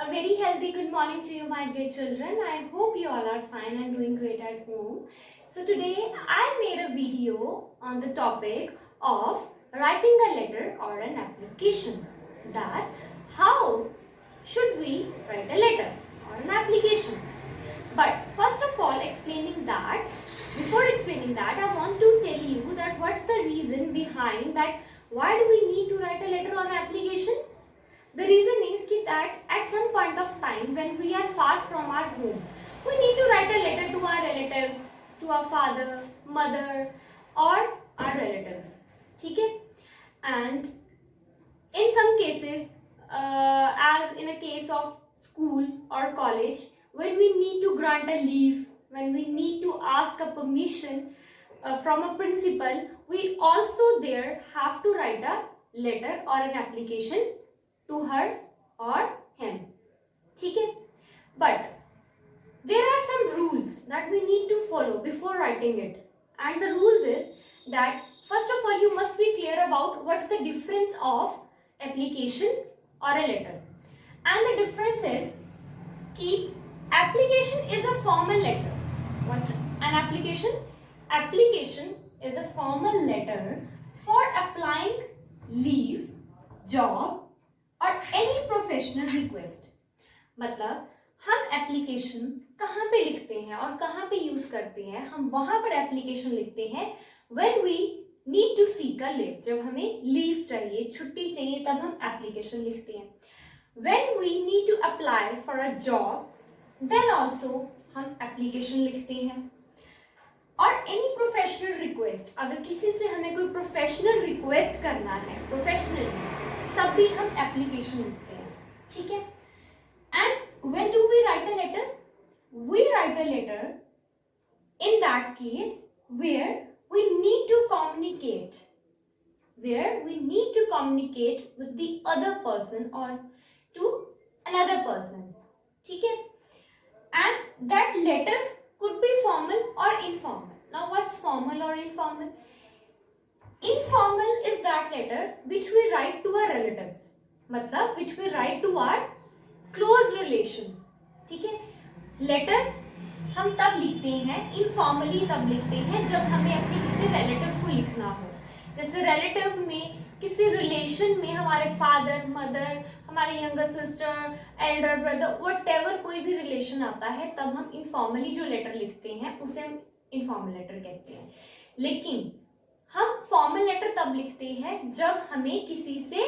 A very healthy good morning to you, my dear children. I hope you all are fine and doing great at home. So today I made a video on the topic of writing a letter or an application. That how should we write a letter or an application? But first of all, before explaining that, I want to tell you that what's the reason behind that. Why do we need to write a letter or an application? The reason is that at some point of time when we are far from our home, we need to write a letter to our relatives, to our father, mother or our relatives. ठीक है? And in some cases, as in a case of school or college, when we need to grant a leave, when we need to ask a permission from a principal, we also there have to write a letter or an application to her or him. ठीक है? But there are some rules that we need to follow before writing it. And the rules is that first of all you must be clear about what's the difference of application or a letter. And the difference is कि application is a formal letter. What's an application? Application is a formal letter for applying leave, job और any professional request. मतलब हम application कहाँ पे लिखते हैं और कहाँ पे यूज करते हैं? हम वहां पर एप्लीकेशन लिखते हैं when we need to seek a leave. जब हमें लीव चाहिए, छुट्टी चाहिए, तब हम एप्लीकेशन लिखते हैं. When we need to apply for a job, then also हम एप्लीकेशन लिखते हैं. और एनी प्रोफेशनल रिक्वेस्ट, अगर किसी से हमें कोई प्रोफेशनल रिक्वेस्ट करना है प्रोफेशनली, तब भी हम एप्लीकेशन लिखते हैं. ठीक है? And when do we write a letter? We write a letter in that case where we need to communicate with the other person और टू अनदर पर्सन. ठीक है? And that letter could be formal और informal. Now what's formal और informal? Informal is that letter which we write to our relatives, मतलब which we write to our close relation. ठीक है? Letter हम तब लिखते हैं, इनफॉर्मली तब लिखते हैं जब हमें अपने किसी रिलेटिव को लिखना हो. जैसे रिलेटिव में, किसी रिलेशन में हमारे फादर, मदर, हमारे younger sister, Elder brother, whatever कोई भी रिलेशन आता है, तब हम इनफॉर्मली जो लेटर लिखते हैं उसे इनफॉर्मल लेटर कहते हैं. लेकिन हम फॉर्मल लेटर तब लिखते हैं जब हमें किसी से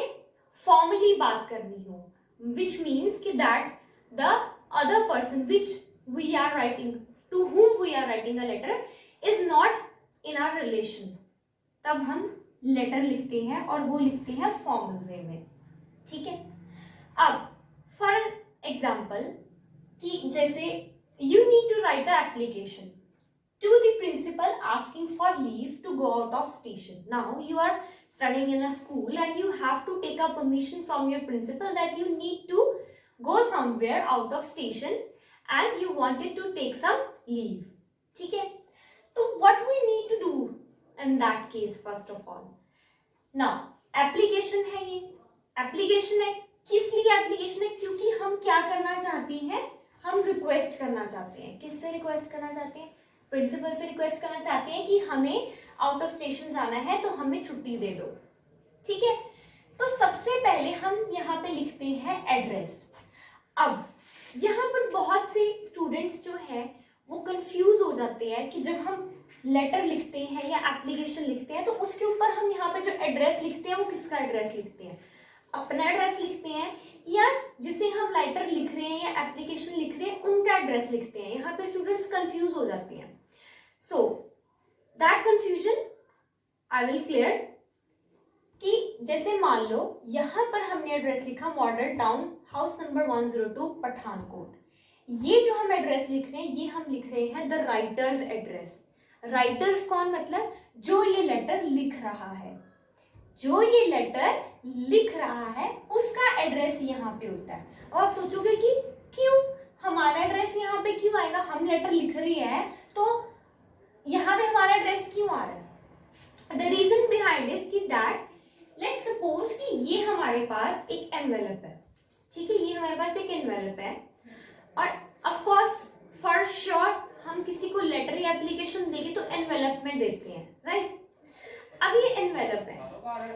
फॉर्मली बात करनी हो, विच मीन्स कि that the other person which we are writing, to whom we are writing a letter is not in our relation. तब हम लेटर लिखते हैं और वो लिखते हैं फॉर्मल वे में. ठीक है? अब फॉर एन एग्जाम्पल कि जैसे you need to write a application to the principal asking for leave to go out of station. Now you are studying in a school and you have to take a permission from your principal that you need to go somewhere out of station and you wanted to take some leave. ठीक है? तो what we need to do in that case first of all? Now application है, ये application है. किस लिए application है? क्योंकि हम क्या करना चाहते हैं? हम रिक्वेस्ट करना चाहते हैं. किससे रिक्वेस्ट करना चाहते हैं? प्रिंसिपल से रिक्वेस्ट करना चाहते हैं कि हमें आउट ऑफ स्टेशन जाना है तो हमें छुट्टी दे दो. ठीक है? तो सबसे पहले हम यहाँ पे लिखते हैं एड्रेस. अब यहाँ पर बहुत से स्टूडेंट्स जो हैं वो कंफ्यूज हो जाते हैं कि जब हम लेटर लिखते हैं या एप्लीकेशन लिखते हैं तो उसके ऊपर हम यहाँ पे जो एड्रेस लिखते हैं वो किसका एड्रेस लिखते हैं? अपना एड्रेस लिखते हैं या जिसे हम लेटर लिख रहे हैं या एप्लीकेशन लिख रहे हैं उनका एड्रेस लिखते हैं? यहाँ पे स्टूडेंट्स कंफ्यूज हो जाते हैं. So that confusion I will clear कि जैसे मान लो यहाँ पर हमने एड्रेस लिखा model town house number 102 Pathankot. ये जो हम एड्रेस लिख रहे हैं ये हम लिख रहे हैं द राइटर्स एड्रेस. राइटर्स कौन? मतलब जो ये लेटर लिख रहा है, जो ये लेटर लिख रहा है उसका एड्रेस यहाँ पे होता है. अब आप सोचोगे कि क्यों हमारा एड्रेस यहाँ पे क्यों आएगा? हम लेटर लिख रही है तो यहाँ पे हमारा एड्रेस क्यों आ रहा है? द रीजन बिहाइंड इज कि दैट लेट्स सपोज कि ये हमारे पास एक एनवेलप है. ठीक है, ये हमारे पास एक एनवेलप है। और ऑफ कोर्स फॉर श्योर हम किसी को लेटर या एप्लीकेशन देंगे तो एनवेलप में देते हैं, राइट। अब ये एनवेलप है,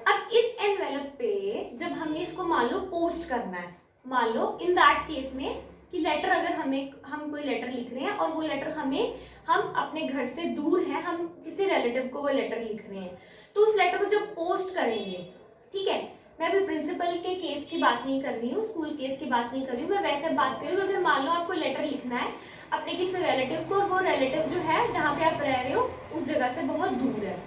अब इस एनवेलप पे जब हमें इसको मान लो पोस्ट करना है, मान लो इन दैट केस में कि लेटर अगर हम कोई लेटर लिख रहे हैं और वो लेटर हम अपने घर से दूर है, हम किसी रिलेटिव को वो लेटर लिख रहे हैं, तो उस लेटर को जब पोस्ट करेंगे, ठीक है, मैं अभी प्रिंसिपल के केस की बात नहीं कर रही हूँ, स्कूल केस की बात नहीं कर रही हूँ, मैं वैसे बात कर रही हूँ। अगर मान लो आपको लेटर लिखना है अपने किसी रिलेटिव को, और वो रिलेटिव जो है जहाँ पे आप रह रहे हो उस जगह से बहुत दूर है,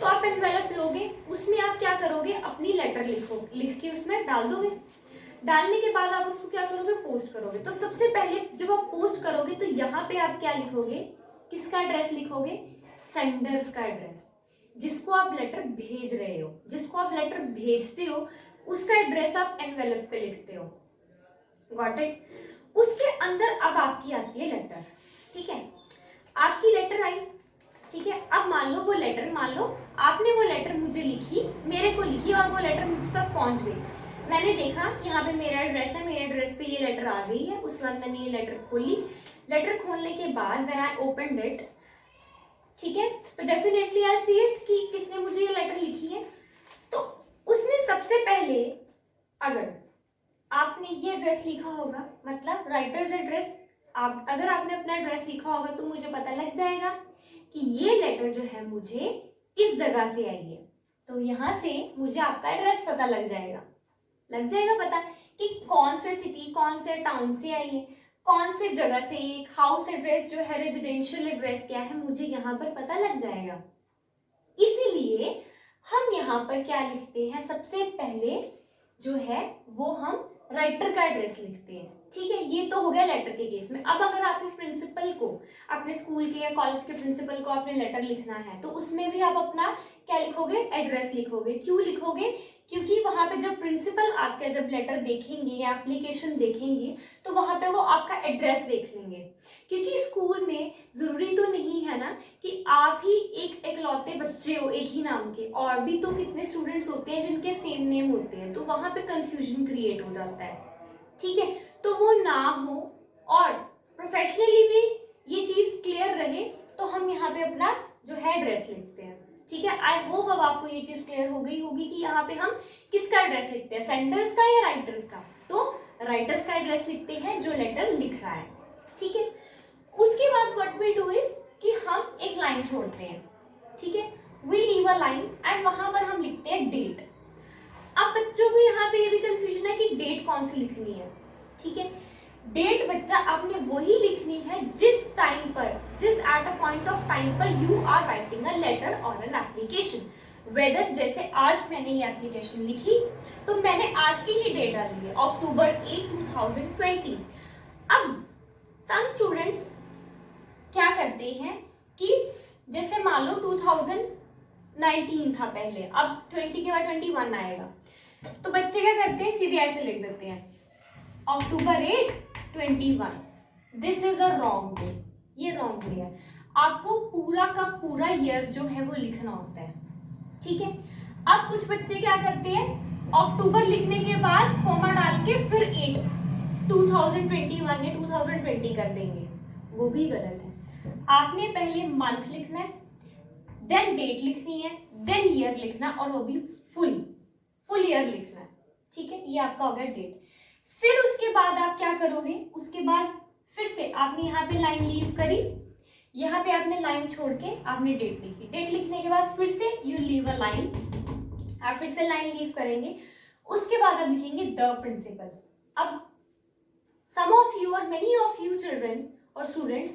तो आप एनवेलप लोगे, उसमें आप क्या करोगे, अपनी लेटर लिख के उसमें डाल दोगे। डालने के बाद आप उसको क्या करोगे, पोस्ट करोगे। तो सबसे पहले जब आप पोस्ट करोगे तो यहाँ पे आप क्या लिखोगे, किसका एड्रेस लिखोगे, सेंडर्स का एड्रेस, जिसको आप लेटर भेज रहे हो, जिसको आप लेटर भेजते हो उसका एड्रेस आप एनवेलप पे लिखते हो। Got it. उसके अंदर अब आपकी आती है लेटर, ठीक है, आपकी लेटर आई, ठीक है। अब मान लो आपने वो लेटर मुझे लिखी, मेरे को लिखी, और वो लेटर मुझ तक पहुंच गई। मैंने देखा कि यहाँ पे मेरा एड्रेस है, मेरे एड्रेस पे ये लेटर आ गई है। उसके बाद मैंने ये लेटर खोली, लेटर खोलने के बाद व्हेन आई ओपनड इट, ठीक है, तो डेफिनेटली आई सी इट कि किसने मुझे ये लेटर लिखी है। तो उसमें सबसे पहले अगर आपने ये एड्रेस लिखा होगा, मतलब राइटर्स एड्रेस, अगर आपने अपना एड्रेस लिखा होगा तो मुझे पता लग जाएगा कि ये लेटर जो है मुझे इस जगह से आई है। तो यहाँ से मुझे आपका एड्रेस पता लग जाएगा पता कि कौन से सिटी, कौन से टाउन से आई है, कौन से जगह से, एक हाउस एड्रेस जो है, रेजिडेंशियल एड्रेस क्या है, मुझे यहाँ पर पता लग जाएगा। इसीलिए हम यहाँ पर क्या लिखते हैं, सबसे पहले जो है वो हम राइटर का एड्रेस लिखते हैं, ठीक है। ये तो हो गया लेटर के केस में। अब अगर आपने प्रिंसिपल को, अपने स्कूल के या कॉलेज के प्रिंसिपल को आपने लेटर लिखना है तो उसमें भी आप अपना क्या लिखोगे, एड्रेस लिखोगे। क्यों लिखोगे, क्योंकि वहां पे जब प्रिंसिपल आपका जब लेटर देखेंगे या एप्लीकेशन देखेंगे तो वहां पे वो आपका एड्रेस देख लेंगे। क्योंकि स्कूल में जरूरी तो नहीं है ना कि आप ही एक इकलौते बच्चे हो एक ही नाम के, और भी तो कितने स्टूडेंट्स होते हैं जिनके सेम नेम होते हैं, तो वहां पे कंफ्यूजन क्रिएट हो जाता है, ठीक है। तो वो ना हो और प्रोफेशनली भी ये चीज क्लियर रहे, तो हम यहाँ पे अपना जो है एड्रेस लिखते हैं, ठीक है। आई होप अब आपको ये चीज क्लियर हो गई होगी कि यहाँ पे हम किसका एड्रेस लिखते हैं, सेंडर्स का या राइटर्स का। तो राइटर्स का एड्रेस लिखते हैं जो लेटर लिख रहा है, ठीक है। उसके बाद व्हाट वी डू इज कि हम एक लाइन छोड़ते हैं, ठीक है, we leave a line and वहां पर हम लिखते हैं डेट। अब बच्चों को यहाँ पे ये भी कंफ्यूजन है कि डेट कौन सी लिखनी है, ठीक है। डेट बच्चा आपने वही लिखनी है जिस टाइम पर, जिस at a point of time पर you are writing a letter और एन एप्लीकेशन। वेदर जैसे आज मैंने ये एप्लीकेशन लिखी तो मैंने आज की ही डेट डाली है, अक्टूबर 8, 2020। अब सम स्टूडेंट्स क्या करते हैं कि जैसे मान लो 2019 था पहले, अब 20 के बाद 21 आएगा, तो बच्चे क्या करते हैं, सीधे ऐसे लिख देते हैं अक्टूबर 8, 21। This is a wrong day, ये रॉन्ग डे है। आपको पूरा का पूरा ईयर जो है वो लिखना होता है, ठीक है। अब कुछ बच्चे क्या करते हैं, अक्टूबर लिखने के बाद कॉमा डाल के फिर 8, 2021 या 2020 कर देंगे, वो भी गलत है। आपने पहले मंथ लिखना है, देन डेट लिखनी है, देन ईयर लिखना, और वो भी फुल ईयर लिखना है, ठीक है। ये आपका हो गया डेट। फिर उसके बाद आप क्या करोगे, उसके बाद फिर से आपने यहाँ पे लाइन लीव करी, यहाँ पे आपने लाइन छोड़ के आपने डेट लिखी। डेट लिखने के बाद फिर से यू लीव अ लाइन, आप फिर से लाइन लीव करेंगे। उसके बाद आप लिखेंगे द प्रिंसिपल। अब सम ऑफ यू और मेनी ऑफ यू चिल्ड्रन और students,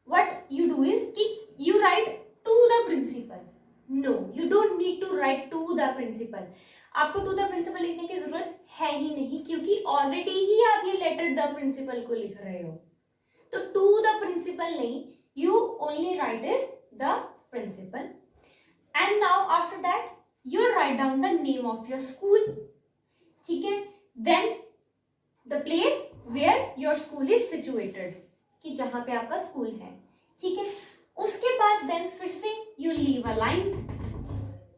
what you do is कि you write to the principal. No, you don't need to write to the principal. आपको टू द प्रिंसिपल लिखने की जरूरत है ही नहीं, क्योंकि ऑलरेडी ही आप ये लेटर द प्रिंसिपल को लिख रहे हो। तो टू द प्रिंसिपल नहीं, you only write is the principal, and now after that you write down the name of your school, ठीक है। then the place where your school is situated, कि जहां पे आपका स्कूल है, ठीक है। उसके बाद then फिर से you leave a line,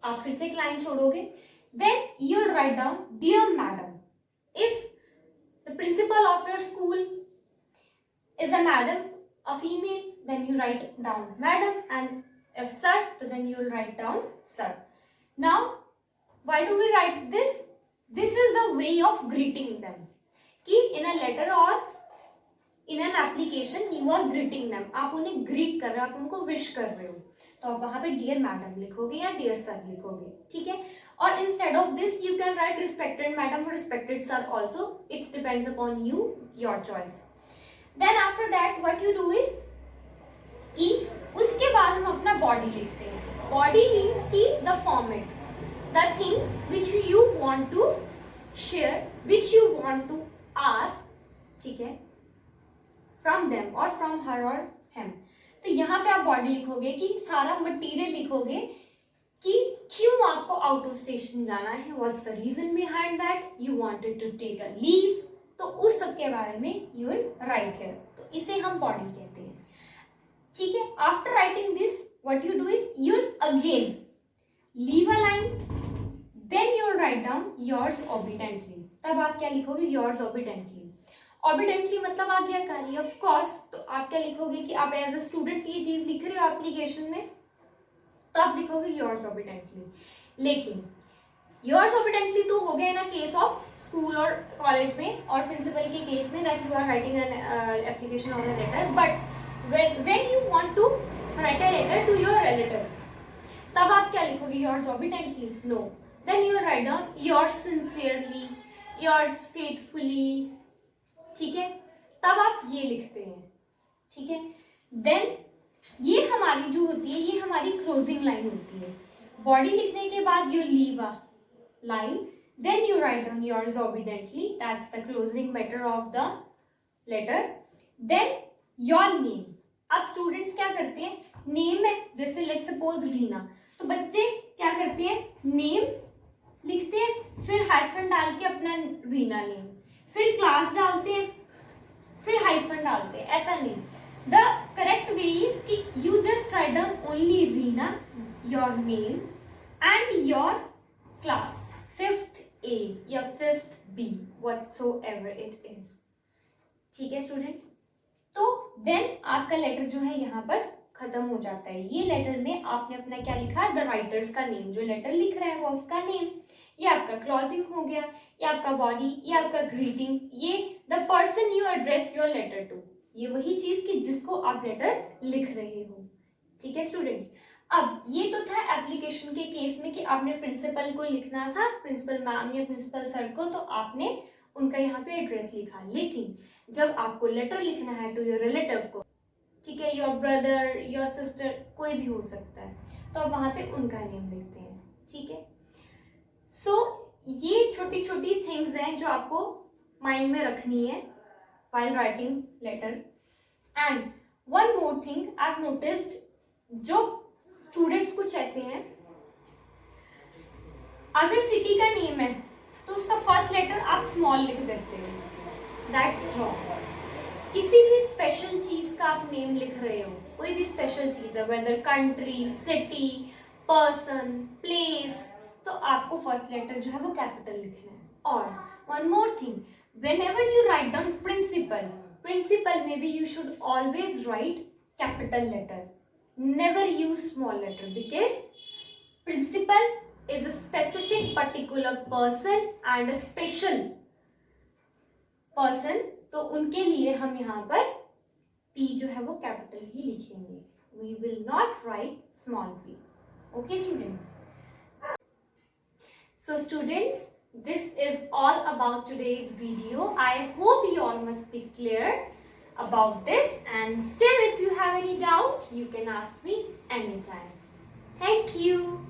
आप फिर से एक लाइन छोड़ोगे, then you'll write down dear madam if the of your school. Is a madam a female? Then you write down madam, and if sir, so then you will write down sir. Now, why do we write this? This is the way of greeting them. कि in a letter or in an application you are greeting them. आप उन्हें greet कर रहे हो, आप उनको wish कर रहे हो, तो आप वहाँ पे dear madam लिखोगे या dear sir लिखोगे, ठीक है. और instead of this you can write respected madam or respected sir also. It depends upon you, your choice. Then after that what you do is कि उसके बाद हम अपना body लिखते हैं. Body means कि the format, the thing which you want to share, which you want to ask, ठीक है, from them or from her or him. तो यहाँ पे आप body लिखोगे कि सारा material लिखोगे कि क्यों आपको आउट ऑफ स्टेशन जाना है, what's the reason behind that, you wanted to take a leave, तो उस सब के बारे में यू विल राइट हियर. तो इसे हम बॉडी कहते हैं, ठीक है. After writing this what you do is you will again leave a line, then you will write down yours obediently. तब आप क्या लिखोगे, योर्स ओबीडेंटली. ओबीडेंटली मतलब आज्ञाकारी, ऑफ कोर्स. तो आप क्या लिखोगे कि आप एज अ स्टूडेंट ये चीज लिख रहे हो एप्लीकेशन में, तो आप लिखोगे योर्स ओबीडेंटली. लेकिन योर्स ओबीडेंटली तो हो गया ना केस ऑफ स्कूल और कॉलेज में और प्रिंसिपल के केस में, that you are writing an application और a letter. But when you want to write a letter to your relative, तब आप क्या लिखोगे, yours obediently? No. Then you write down yours sincerely, yours faithfully, ठीक है. तब आप ये लिखते हैं, ठीक है. देन ये हमारी जो होती है, ये हमारी क्लोजिंग लाइन होती है. बॉडी लिखने के बाद you leave a line, then you write down yours obediently, that's the closing matter of the letter. Then your name. अब स्टूडेंट्स क्या करते हैं, नेम है जैसे लेट्स सपोज रीना, तो बच्चे क्या करते हैं, नेम लिखते हैं, फिर हाइफन डाल के अपना रीना नेम, फिर क्लास डालते हैं, फिर हाइफन डालते हैं. ऐसा नहीं. The correct way is कि you just write down only Reena, your name and your class, 5th A या 5th B, whatsoever it is. ठीक है स्टूडेंट्स. तो देन आपका लेटर जो है यहाँ पर खत्म हो जाता है. ये लेटर में आपने अपना क्या लिखा, द राइटर्स का नेम, जो लेटर लिख रहा है वो उसका नेम, ये आपका क्लोजिंग हो गया, ये आपका बॉडी, ये आपका ग्रीटिंग, ये the person you address your letter to, ये वही चीज कि जिसको आप लेटर लिख रहे हो. ठीक है स्टूडेंट्स. अब ये तो था एप्लीकेशन के केस में कि आपने प्रिंसिपल को लिखना था, प्रिंसिपल मैम या प्रिंसिपल सर को, तो आपने उनका यहाँ पे एड्रेस लिखा. लेकिन जब आपको लेटर लिखना है टू योर रिलेटिव को, ठीक है, योर ब्रदर, योर सिस्टर, कोई भी हो सकता है, तो आप वहाँ पे उनका नेम लिखते हैं. ठीक है. सो ये छोटी छोटी थिंग्स हैं जो आपको माइंड में रखनी है while writing letter. And one more thing I've noticed, जो students कुछ ऐसे हैं, अगर सिटी का नेम है तो उसका फर्स्ट लेटर आप स्मॉल लिख देते हैं. That's wrong. किसी भी स्पेशल चीज का आप नेम लिख रहे हो, कोई भी स्पेशल चीज है, whether country, city, person, place, तो आपको फर्स्ट लेटर जो है वो कैपिटल लिखना है. और one more thing, whenever you write down principal maybe you should always write capital letter, never use small letter, because principal is a specific particular person and a special person, तो उनके लिए हम यहाँ पर P जो है वो capital ही लिखेंगे. We will not write small p. Okay students. So students, this is all about today's video. I hope you all must be clear about this, and still if you have any doubt you can ask me anytime. Thank you.